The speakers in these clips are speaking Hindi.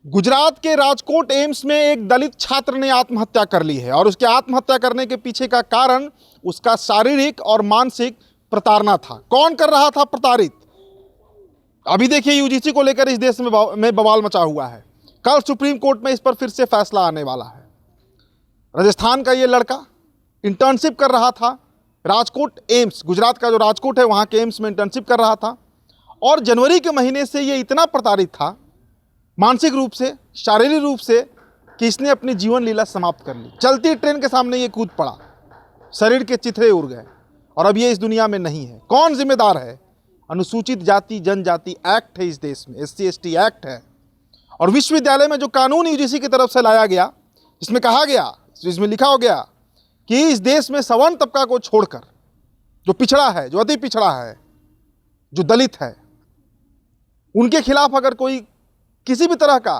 गुजरात के राजकोट एम्स में एक दलित छात्र ने आत्महत्या कर ली है और उसके आत्महत्या करने के पीछे का कारण उसका शारीरिक और मानसिक प्रताड़ना था। कौन कर रहा था प्रताड़ित? अभी देखिए यूजीसी को लेकर इस देश में बवाल मचा हुआ है। कल सुप्रीम कोर्ट में इस पर फिर से फैसला आने वाला है। राजस्थान का ये लड़का इंटर्नशिप कर रहा था राजकोट एम्स, गुजरात का जो राजकोट है वहाँ के एम्स में इंटर्नशिप कर रहा था और जनवरी के महीने से ये इतना प्रताड़ित था मानसिक रूप से, शारीरिक रूप से, कि इसने अपनी जीवन लीला समाप्त कर ली। चलती ट्रेन के सामने ये कूद पड़ा, शरीर के चिथड़े उड़ गए और अब ये इस दुनिया में नहीं है। कौन जिम्मेदार है? अनुसूचित जाति जनजाति एक्ट है इस देश में, SC/ST एक्ट है। और विश्वविद्यालय में जो कानून यूजीसी की तरफ से लाया गया, इसमें कहा गया, इसमें लिखा हो गया कि इस देश में सवर्ण तबका को छोड़कर जो पिछड़ा है, जो अति पिछड़ा है, जो दलित है, उनके खिलाफ अगर कोई किसी भी तरह का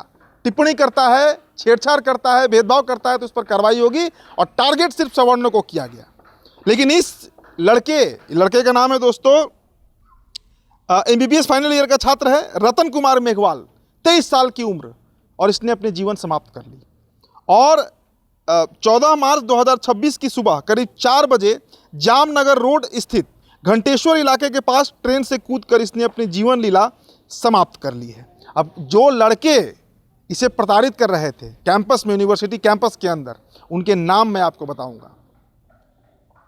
टिप्पणी करता है, छेड़छाड़ करता है, भेदभाव करता है तो उस पर कार्रवाई होगी और टारगेट सिर्फ सवर्णों को किया गया। लेकिन इस लड़के का नाम है दोस्तों, MBBS फाइनल ईयर का छात्र है रतन कुमार मेघवाल, 23 साल की उम्र, और इसने अपने जीवन समाप्त कर ली। और 14 मार्च 2026 की सुबह करीब 4 बजे जामनगर रोड स्थित घंटेश्वर इलाके के पास ट्रेन से कूदकर इसने अपनी जीवन लीला समाप्त कर ली है। अब जो लड़के इसे प्रताड़ित कर रहे थे कैंपस में, यूनिवर्सिटी कैंपस के अंदर, उनके नाम मैं आपको बताऊंगा।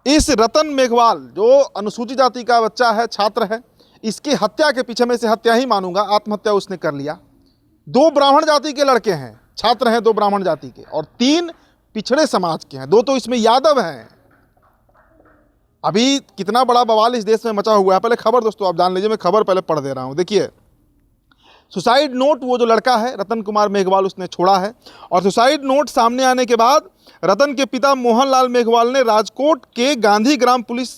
इस रतन मेघवाल जो अनुसूचित जाति का बच्चा है, छात्र है, इसकी हत्या के पीछे, मैं इसे हत्या ही मानूंगा, आत्महत्या उसने कर लिया। 2 ब्राह्मण जाति के लड़के हैं, छात्र हैं 2 ब्राह्मण जाति के, और 3 पिछड़े समाज के हैं, 2 तो इसमें यादव हैं। अभी कितना बड़ा बवाल इस देश में मचा हुआ है। पहले खबर दोस्तों आप जान लीजिए, मैं खबर पहले पढ़ दे रहा हूं। देखिए, सुसाइड नोट वो जो लड़का है रतन कुमार मेघवाल उसने छोड़ा है, और सुसाइड नोट सामने आने के बाद रतन के पिता मोहनलाल मेघवाल ने राजकोट के गांधी ग्राम पुलिस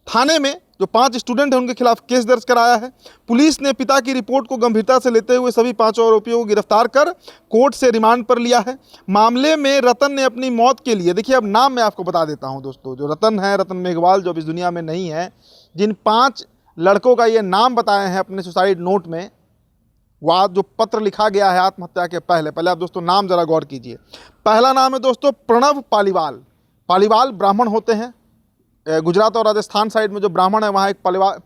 थाने में जो 5 स्टूडेंट हैं उनके खिलाफ केस दर्ज कराया है। पुलिस ने पिता की रिपोर्ट को गंभीरता से लेते हुए सभी 5 आरोपियों को गिरफ्तार कर कोर्ट से रिमांड पर लिया है। मामले में रतन ने अपनी मौत के लिए, देखिए अब नाम मैं आपको बता देता हूं दोस्तों, जो रतन है, रतन मेघवाल, जो अब इस दुनिया में नहीं है, जिन 5 लड़कों का ये नाम बताए हैं अपने सुसाइड नोट में, वह जो पत्र लिखा गया है आत्महत्या के पहले आप दोस्तों नाम जरा गौर कीजिए। पहला नाम है दोस्तों प्रणव पालीवाल। पालीवाल ब्राह्मण होते हैं, गुजरात और राजस्थान साइड में जो ब्राह्मण है वहाँ एक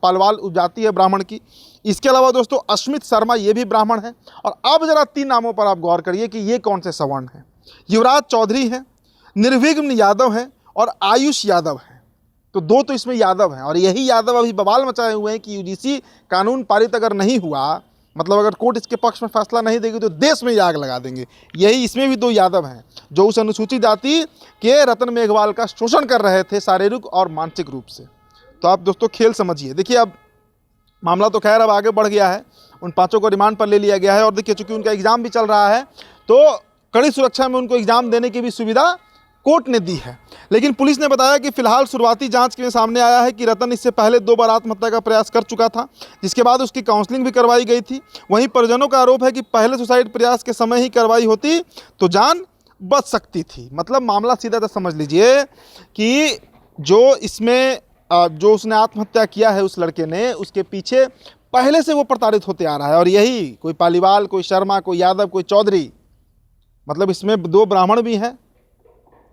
पालीवाल जाति है ब्राह्मण की। इसके अलावा दोस्तों अश्मित शर्मा, ये भी ब्राह्मण है। और अब जरा 3 नामों पर आप गौर करिए कि ये कौन से सवर्ण हैं। युवराज चौधरी है, निर्विघ्न यादव है और आयुष यादव है। तो 2 तो इसमें यादव हैं, और यही यादव अभी बवाल मचाए हुए हैं कि यूजीसी कानून पारित अगर नहीं हुआ, मतलब अगर कोर्ट इसके पक्ष में फैसला नहीं देगी तो देश में ही आग लगा देंगे। यही इसमें भी 2 यादव हैं जो उस अनुसूचित जाति के रतन मेघवाल का शोषण कर रहे थे शारीरिक और मानसिक रूप से। तो आप दोस्तों खेल समझिए। देखिए अब मामला तो खैर अब आगे बढ़ गया है, उन 5 को रिमांड पर ले लिया गया है। और देखिए चूंकि उनका एग्जाम भी चल रहा है तो कड़ी सुरक्षा में उनको एग्जाम देने की भी सुविधा कोर्ट ने दी है। लेकिन पुलिस ने बताया कि फिलहाल शुरुआती जांच में सामने आया है कि रतन इससे पहले 2 बार आत्महत्या का प्रयास कर चुका था, जिसके बाद उसकी काउंसलिंग भी करवाई गई थी। वहीं परिजनों का आरोप है कि पहले सुसाइड प्रयास के समय ही कार्रवाई होती तो जान बच सकती थी। मतलब मामला सीधा तो समझ लीजिए कि जो इसमें जो उसने आत्महत्या किया है उस लड़के ने, उसके पीछे पहले से वो प्रताड़ित होते आ रहा है। और यही कोई पालीवाल, कोई शर्मा, कोई यादव, कोई चौधरी, मतलब इसमें 2 ब्राह्मण भी हैं,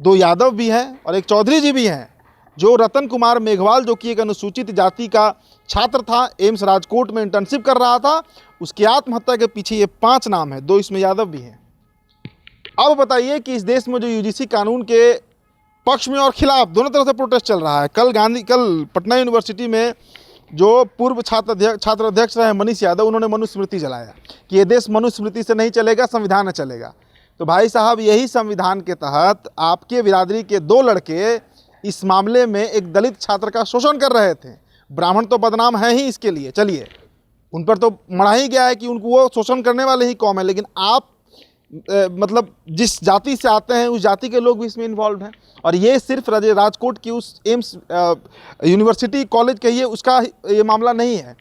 2 यादव भी हैं और एक चौधरी जी भी हैं। जो रतन कुमार मेघवाल जो कि एक अनुसूचित जाति का छात्र था, एम्स राजकोट में इंटर्नशिप कर रहा था, उसकी आत्महत्या के पीछे ये 5 नाम हैं, 2 इसमें यादव भी हैं। अब बताइए कि इस देश में जो यूजीसी कानून के पक्ष में और खिलाफ दोनों तरफ से प्रोटेस्ट चल रहा है। कल पटना यूनिवर्सिटी में जो पूर्व छात्र अध्यक्ष रहे मनीष यादव, उन्होंने मनुस्मृति जलाया कि ये देश मनुस्मृति से नहीं चलेगा, संविधान में चलेगा। तो भाई साहब, यही संविधान के तहत आपके बिरादरी के 2 लड़के इस मामले में एक दलित छात्र का शोषण कर रहे थे। ब्राह्मण तो बदनाम है ही इसके लिए, चलिए उन पर तो मढ़ा ही गया है कि उनको वो शोषण करने वाले ही कौम है, लेकिन आप मतलब जिस जाति से आते हैं उस जाति के लोग भी इसमें इन्वॉल्व हैं। और ये सिर्फ राजकोट की उस एम्स यूनिवर्सिटी कॉलेज कहिए उसका ये मामला नहीं है,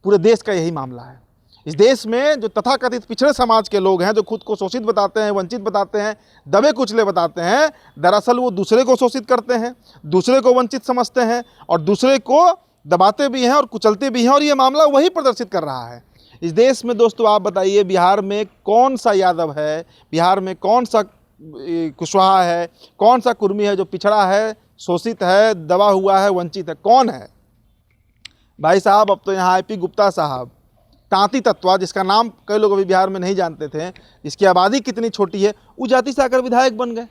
पूरे देश का यही मामला है। इस देश में जो तथाकथित पिछड़े समाज के लोग हैं, जो खुद को शोषित बताते हैं, वंचित बताते हैं, दबे कुचले बताते हैं, दरअसल वो दूसरे को शोषित करते हैं, दूसरे को वंचित समझते हैं और दूसरे को दबाते भी हैं और कुचलते भी हैं। और ये मामला वही प्रदर्शित कर रहा है। इस देश में दोस्तों आप बताइए, बिहार में कौन सा यादव है, बिहार में कौन सा कुशवाहा है, कौन सा कुर्मी है जो पिछड़ा है, शोषित है, दबा हुआ है, वंचित है? कौन है भाई साहब? अब तो यहाँ IP गुप्ता साहब, तांती तत्वा, जिसका नाम कई लोग अभी बिहार में नहीं जानते थे, जिसकी आबादी कितनी छोटी है, उस जाति से आकर विधायक बन गए।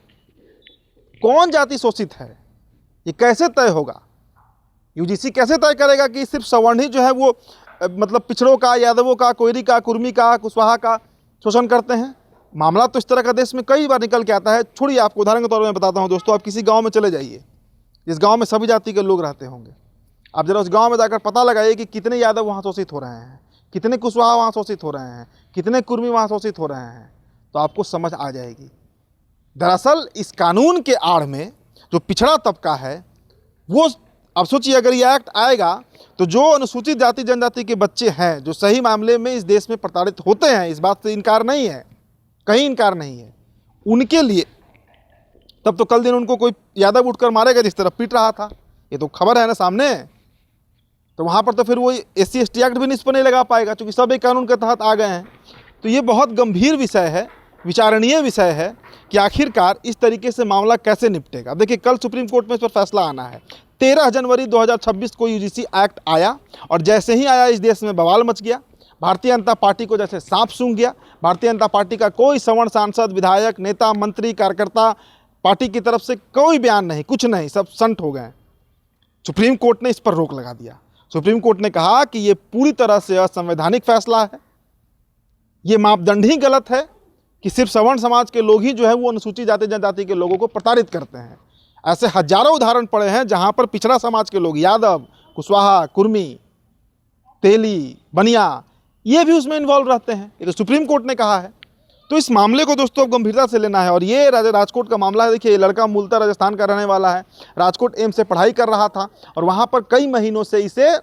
कौन जाति शोषित है, ये कैसे तय होगा? UGC कैसे तय करेगा कि सिर्फ सवर्ण ही जो है वो मतलब पिछड़ों का, यादवों का, कोयरी का, कुर्मी का, कुशवाहा का शोषण करते हैं? मामला तो इस तरह का देश में कई बार निकल के आता है। छोड़िए, आपको उदाहरण के तौर पर बताता हूँ दोस्तों। आप किसी गांव में चले जाइए, जिस गांव में सभी जाति के लोग रहते होंगे, आप जरा उस गांव में जाकर पता लगाइए कि कितने यादव वहाँ शोषित हो रहे हैं, कितने कुशवाहा वहाँ शोषित हो रहे हैं, कितने कुर्मी वहाँ शोषित हो रहे हैं, तो आपको समझ आ जाएगी। दरअसल इस कानून के आड़ में जो पिछड़ा तबका है वो, अब सोचिए अगर ये एक्ट आएगा तो जो अनुसूचित जाति जनजाति के बच्चे हैं जो सही मामले में इस देश में प्रताड़ित होते हैं, इस बात से इनकार नहीं है, कहीं इनकार नहीं है, उनके लिए तब तो कल दिन उनको कोई यादव उठकर मारेगा जिस तरह पीट रहा था, ये तो खबर है ना सामने। तो वहाँ पर तो फिर वो SC ST एक्ट भी इस पर नहीं लगा पाएगा, क्योंकि सब एक कानून के तहत आ गए हैं। तो ये बहुत गंभीर विषय है, विचारणीय विषय है कि आखिरकार इस तरीके से मामला कैसे निपटेगा। देखिए, कल सुप्रीम कोर्ट में इस पर फैसला आना है। 13 जनवरी 2026 को UGC एक्ट आया और जैसे ही आया इस देश में बवाल मच गया। भारतीय जनता पार्टी को जैसे सांप सूंघ गया। भारतीय जनता पार्टी का कोई सवर्ण सांसद, विधायक, नेता, मंत्री, कार्यकर्ता, पार्टी की तरफ से कोई बयान नहीं, कुछ नहीं, सब संट हो गए। सुप्रीम कोर्ट ने इस पर रोक लगा दिया। सुप्रीम कोर्ट ने कहा कि ये पूरी तरह से असंवैधानिक फैसला है, ये मापदंड ही गलत है कि सिर्फ सवर्ण समाज के लोग ही जो है वो अनुसूचित जाति जनजाति के लोगों को प्रताड़ित करते हैं। ऐसे हजारों उदाहरण पड़े हैं जहां पर पिछड़ा समाज के लोग, यादव, कुशवाहा, कुर्मी, तेली, बनिया, ये भी उसमें इन्वॉल्व रहते हैं। ये तो सुप्रीम कोर्ट ने कहा है। तो इस मामले को दोस्तों गंभीरता से लेना है। और ये राजकोट का मामला है। देखिए, ये लड़का मूलतः राजस्थान का रहने वाला है, राजकोट एम्स से पढ़ाई कर रहा था और वहाँ पर कई महीनों से इसे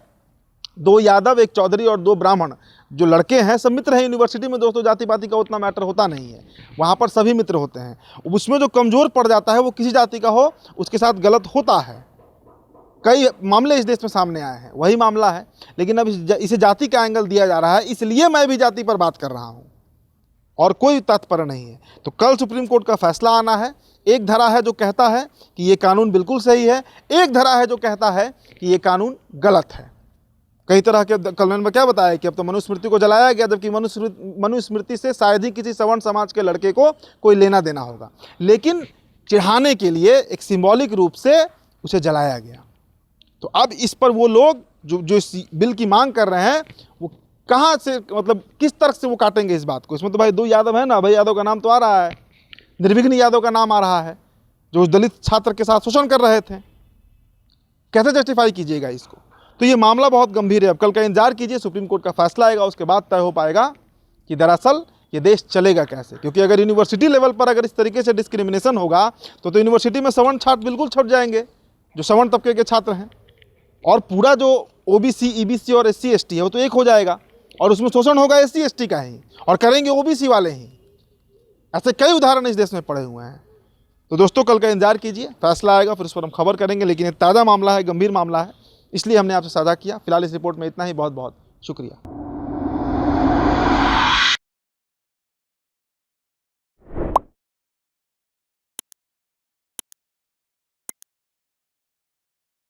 2 यादव, 1 चौधरी और 2 ब्राह्मण जो लड़के हैं सब मित्र हैं। यूनिवर्सिटी में दोस्तों जाति पाति का उतना मैटर होता नहीं है, वहाँ पर सभी मित्र होते हैं। उसमें जो कमज़ोर पड़ जाता है वो किसी जाति का हो, उसके साथ गलत होता है। कई मामले इस देश में सामने आए हैं, वही मामला है। लेकिन अब इसे जाति का एंगल दिया जा रहा है, इसलिए मैं भी जाति पर बात कर रहा हूँ और कोई तात्पर्य नहीं है। तो कल सुप्रीम कोर्ट का फैसला आना है। एक धारा है जो कहता है कि ये कानून बिल्कुल सही है, एक धारा है जो कहता है कि ये कानून गलत है। कई तरह के, कल मैंने क्या बताया कि अब तो मनुस्मृति को जलाया गया, जबकि मनुस्मृति से शायद ही किसी सवर्ण समाज के लड़के को कोई लेना देना होगा, लेकिन चिढ़ाने के लिए एक सिंबॉलिक रूप से उसे जलाया गया। तो अब इस पर वो लोग जो इस बिल की मांग कर रहे हैं वो कहाँ से, मतलब किस तर्क से वो काटेंगे इस बात को? इसमें तो भाई 2 यादव है ना, भाई यादव का नाम तो आ रहा है, निर्विघ्न यादव का नाम आ रहा है, जो उस दलित छात्र के साथ शोषण कर रहे थे। कैसे जस्टिफाई कीजिएगा इसको? तो ये मामला बहुत गंभीर है। अब कल का इंतजार कीजिए, सुप्रीम कोर्ट का फैसला आएगा, उसके बाद तय हो पाएगा कि दरअसल ये देश चलेगा कैसे। क्योंकि अगर यूनिवर्सिटी लेवल पर अगर इस तरीके से डिस्क्रिमिनेशन होगा तो यूनिवर्सिटी में सवर्ण छात्र बिल्कुल छट जाएंगे, जो सवर्ण तबके के छात्र हैं, और पूरा जो OBC, EBC और SC ST है वो तो एक हो जाएगा, और उसमें शोषण होगा SC ST का ही, और करेंगे OBC वाले ही। ऐसे कई उदाहरण इस देश में पड़े हुए हैं। तो दोस्तों कल का इंतजार कीजिए, फैसला आएगा, फिर उस पर हम खबर करेंगे। लेकिन ये ताज़ा मामला है, गंभीर मामला है, इसलिए हमने आपसे साझा किया। फिलहाल इस रिपोर्ट में इतना ही। बहुत बहुत शुक्रिया।